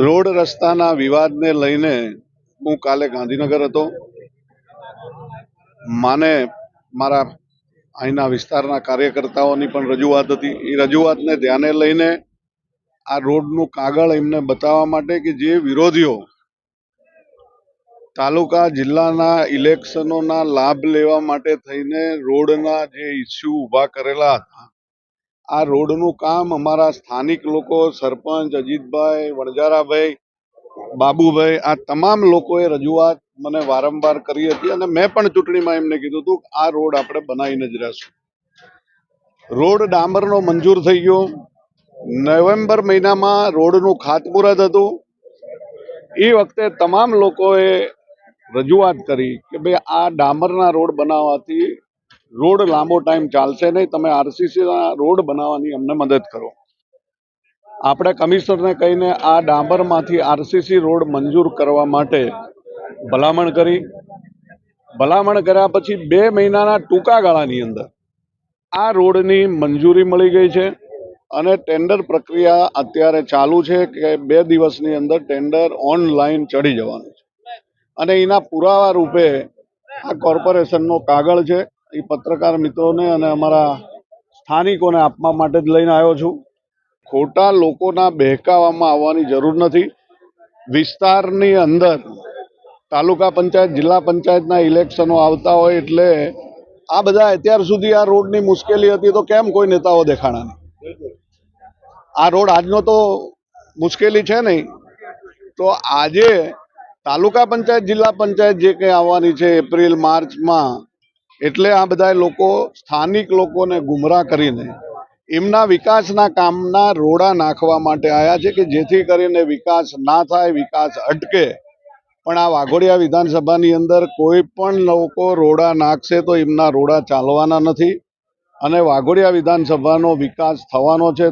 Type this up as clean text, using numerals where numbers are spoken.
Road રસ્તાના વિવાદને લઈને હું કાલે ગાંધીનગર હતો. માને મારા અહીંના વિસ્તારના કાર્યકર્તાઓની પણ રજૂઆત હતી. એ રજૂઆતને ધ્યાને લઈને આ રોડનું કાગળ એમને બતાવવા માટે કે જે વિરોધીઓ તાલુકા જિલ્લાના ઇલેક્શનોના લાભ લેવા માટે થઈને રોડના જે ઇસ્યુ ઊભા કરેલા હતા, આ રોડનું કામ અમારા સ્થાનિક લોકો, સરપંચ અજીતભાઈ, વણજારાભાઈ, બાબુભાઈ, આ તમામ લોકોએ રજૂઆત મને વારંવાર કરી હતી અને મેં પણ ચૂંટણીમાં એમને કીધું હતું કે આ રોડ આપણે બનાવીને જ રહેશું. રોડ ડામરનો મંજૂર થઈ ગયો. નવેમ્બર મહિનામાં રોડનું ખાતમુહૂર્ત હતું. એ વખતે તમામ લોકોએ રજૂઆત કરી કે ભાઈ આ ડામરના રોડ બનાવવાથી રોડ લાંબો ટાઈમ ચાલશે નહીં, તમે આરસીસીના રોડ બનાવવાની અમને મદદ કરો. આપણે કમિશનરને કહીને આ ડામરમાંથી આરસીસી રોડ મંજૂર કરવા માટે ભલામણ કરી. ભલામણ કર્યા પછી 2 મહિનાના ટૂંકા ગાળાની અંદર આ રોડની મંજૂરી મળી ગઈ છે અને ટેન્ડર પ્રક્રિયા અત્યારે ચાલુ છે કે 2 દિવસની અંદર ટેન્ડર ઓનલાઈન ચડી જવાનું છે. અને એના પુરાવા રૂપે આ કોર્પોરેશનનો કાગળ છે. એ પત્રકાર મિત્રોને અને અમારા સ્થાનિકોને આપવા માટે જ લઈને આવ્યો છું. ખોટા લોકોના બહેકાવામાં આવવાની જરૂર નથી. વિસ્તારની અંદર તાલુકા પંચાયત, જિલ્લા પંચાયતના ઇલેક્શનો આવતા હોય એટલે આ બધા અત્યાર સુધી આ રોડની મુશ્કેલી હતી તો કેમ કોઈ નેતાઓ દેખાણા નહીં? આ રોડ આજનો તો મુશ્કેલી છે નહીં, તો આજે તાલુકા પંચાયત, જિલ્લા પંચાયત જે કંઈ આવવાની છે એપ્રિલ માર્ચમાં, એટલે આ બધા લોકો સ્થાનિક લોકોને ગુમરાહ કરીને એમના વિકાસના કામના રોડા નાખવા માટે આવ્યા છે કે જેથી કરીને વિકાસ ના થાય, વિકાસ અટકે. પણ આ વાઘોડિયા વિધાનસભાની અંદર કોઈ પણ લોકો રોડા નાખશે તો એમના રોડા ચાલવાના નથી અને વાઘોડિયા વિધાનસભાનો વિકાસ થવાનો છે.